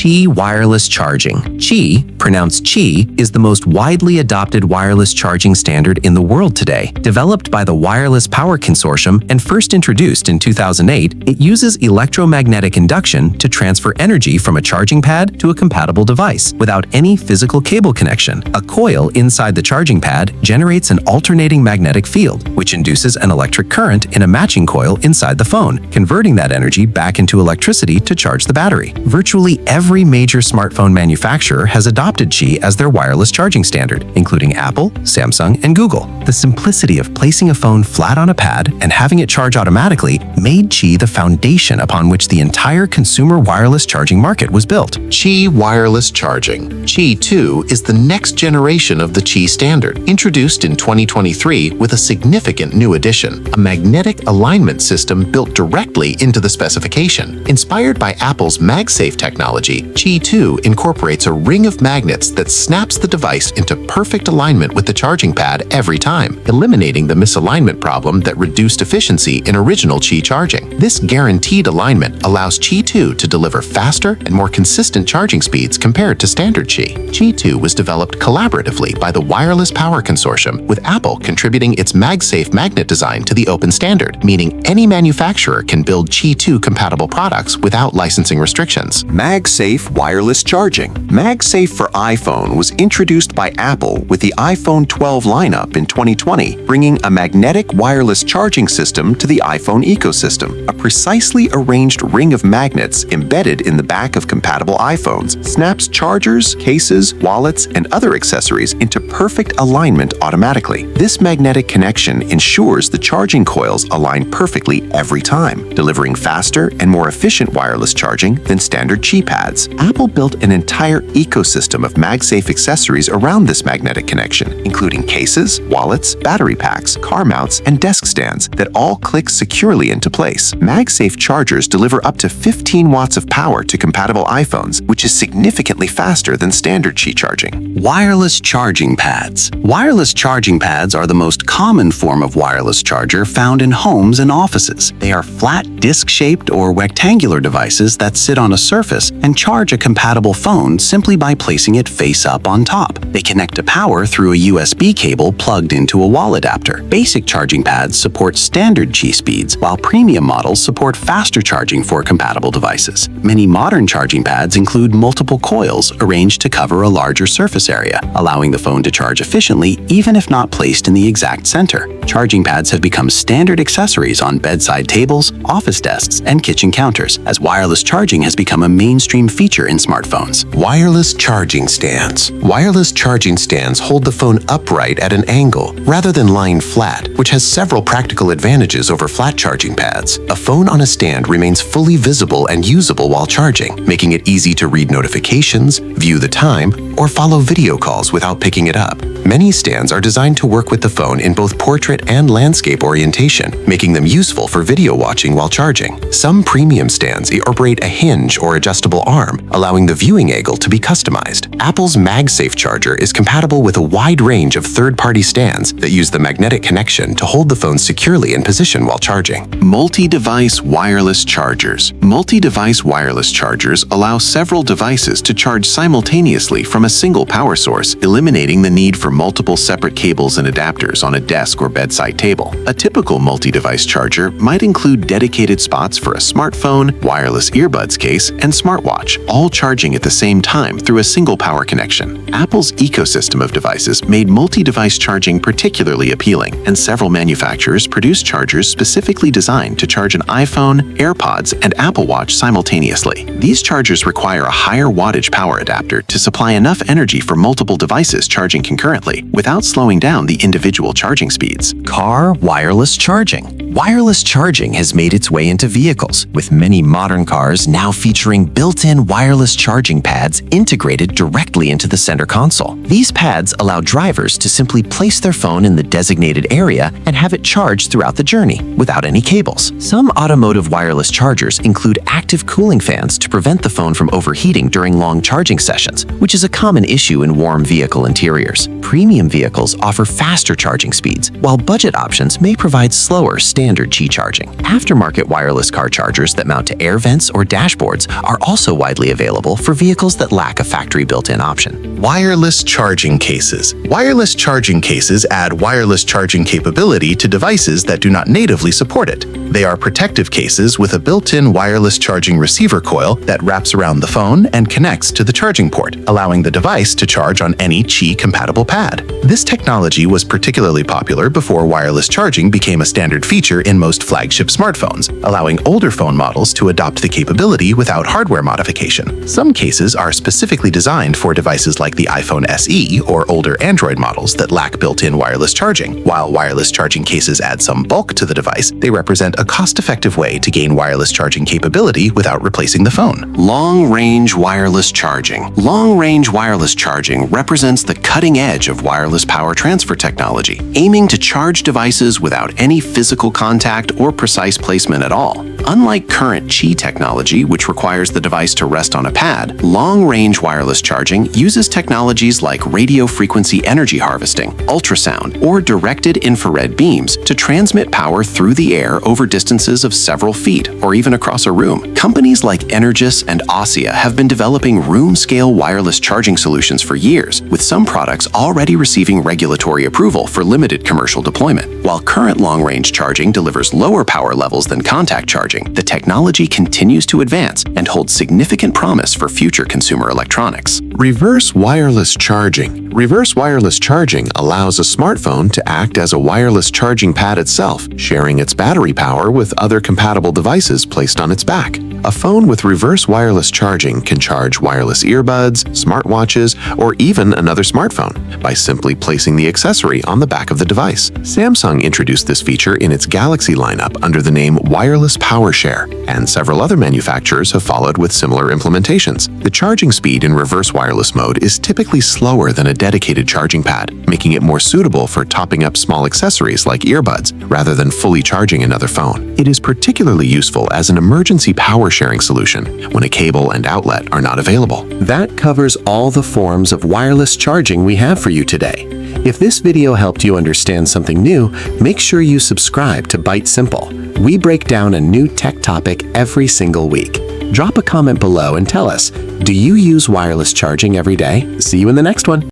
Qi Wireless Charging. Qi, pronounced Qi, is the most widely adopted wireless charging standard in the world today. Developed by the Wireless Power Consortium and first introduced in 2008, it uses electromagnetic induction to transfer energy from a charging pad to a compatible device without any physical cable connection. A coil inside the charging pad generates an alternating magnetic field, which induces an electric current in a matching coil inside the phone, converting that energy back into electricity to charge the battery. Virtually every major smartphone manufacturer has adopted Qi as their wireless charging standard, including Apple, Samsung, and Google. The simplicity of placing a phone flat on a pad and having it charge automatically made Qi the foundation upon which the entire consumer wireless charging market was built. Qi Wireless Charging. Qi2 is the next generation of the Qi standard, introduced in 2023 with a significant new addition, a magnetic alignment system built directly into the specification. Inspired by Apple's MagSafe technology, Qi2 incorporates a ring of magnets that snaps the device into perfect alignment with the charging pad every time, eliminating the misalignment problem that reduced efficiency in original Qi charging. This guaranteed alignment allows Qi2 to deliver faster and more consistent charging speeds compared to standard Qi. Qi2 was developed collaboratively by the Wireless Power Consortium, with Apple contributing its MagSafe magnet design to the open standard, meaning any manufacturer can build Qi2 compatible products without licensing restrictions. MagSafe Wireless Charging. MagSafe for iPhone was introduced by Apple with the iPhone 12 lineup in 2020, bringing a magnetic wireless charging system to the iPhone ecosystem. A precisely arranged ring of magnets embedded in the back of compatible iPhones snaps chargers, cases, wallets, and other accessories into perfect alignment automatically. This magnetic connection ensures the charging coils align perfectly every time, delivering faster and more efficient wireless charging than standard Qi pads. Apple built an entire ecosystem of MagSafe accessories around this magnetic connection, including cases, wallets, battery packs, car mounts, and desk stands that all click securely into place. MagSafe chargers deliver up to 15 watts of power to compatible iPhones, which is significantly faster than standard Qi charging. Wireless charging pads. Wireless charging pads are the most common form of wireless charger found in homes and offices. They are flat, disc-shaped or rectangular devices that sit on a surface and charge a compatible phone simply by placing it face up on top. They connect to power through a USB cable plugged into a wall adapter. Basic charging pads support standard Qi speeds, while premium models support faster charging for compatible devices. Many modern charging pads include multiple coils arranged to cover a larger surface area, allowing the phone to charge efficiently even if not placed in the exact center. Charging pads have become standard accessories on bedside tables, office desks, and kitchen counters, as wireless charging has become a mainstream feature in smartphones. Wireless charging stands. Wireless charging stands hold the phone upright at an angle rather than lying flat, which has several practical advantages over flat charging pads. A phone on a stand remains fully visible and usable while charging, making it easy to read notifications, view the time, or follow video calls without picking it up. Many stands are designed to work with the phone in both portrait and landscape orientation, making them useful for video watching while charging. Some premium stands incorporate a hinge or adjustable arm, allowing the viewing angle to be customized. Apple's MagSafe charger is compatible with a wide range of third-party stands that use the magnetic connection to hold the phone securely in position while charging. Multi-device wireless chargers. Multi-device wireless chargers allow several devices to charge simultaneously from a single power source, eliminating the need for multiple separate cables and adapters on a desk or bedside table. A typical multi-device charger might include dedicated spots for a smartphone, wireless earbuds case, and smartwatch, all charging at the same time through a single power connection. Apple's ecosystem of devices made multi-device charging particularly appealing, and several manufacturers produce chargers specifically designed to charge an iPhone, AirPods, and Apple Watch simultaneously. These chargers require a higher wattage power adapter to supply enough energy for multiple devices charging concurrently without slowing down the individual charging speeds. Car wireless charging. Wireless charging has made its way into vehicles, with many modern cars now featuring built-in wireless charging pads integrated directly into the center console. These pads allow drivers to simply place their phone in the designated area and have it charged throughout the journey without any cables. Some automotive wireless chargers include active cooling fans to prevent the phone from overheating during long charging sessions, which is a common issue in warm vehicle interiors. premium vehicles offer faster charging speeds, while budget options may provide slower standard Qi charging. Aftermarket wireless car chargers that mount to air vents or dashboards are also widely available for vehicles that lack a factory built-in option. Wireless charging cases. Wireless charging cases add wireless charging capability to devices that do not natively support it. They are protective cases with a built-in wireless charging receiver coil that wraps around the phone and connects to the charging port, allowing the device to charge on any Qi-compatible pad. This technology was particularly popular before wireless charging became a standard feature in most flagship smartphones, allowing older phone models to adopt the capability without hardware modification. Some cases are specifically designed for devices like the iPhone SE or older Android models that lack built-in wireless charging. While wireless charging cases add some bulk to the device, they represent a cost-effective way to gain wireless charging capability without replacing the phone. Long-range wireless charging. Long-range wireless charging represents the cutting edge of wireless power transfer technology, aiming to charge devices without any physical contact or precise placement at all. Unlike current Qi technology, which requires the device to rest on a pad, long-range wireless charging uses technologies like radio frequency energy harvesting, ultrasound, or directed infrared beams to transmit power through the air over distances of several feet or even across a room. Companies like Energis and Ossia have been developing room-scale wireless charging solutions for years, with some products already receiving regulatory approval for limited commercial deployment. While current long-range charging delivers lower power levels than contact charging, the technology continues to advance and holds significant promise for future consumer electronics. Reverse wireless charging. Reverse wireless charging allows a smartphone to act as a wireless charging pad itself, sharing its battery power with other compatible devices placed on its back. A phone with reverse wireless charging can charge wireless earbuds, smartwatches, or even another smartphone by simply placing the accessory on the back of the device. Samsung introduced this feature in its Galaxy lineup under the name Wireless Power Share, and several other manufacturers have followed with similar implementations. The charging speed in reverse wireless mode is typically slower than a dedicated charging pad, making it more suitable for topping up small accessories like earbuds rather than fully charging another phone. It is particularly useful as an emergency power sharing solution when a cable and outlet are not available. That covers all the forms of wireless charging we have for you today. If this video helped you understand something new, make sure you subscribe to ByteSimple. We break down a new tech topic every single week. Drop a comment below and tell us, do you use wireless charging every day? See you in the next one.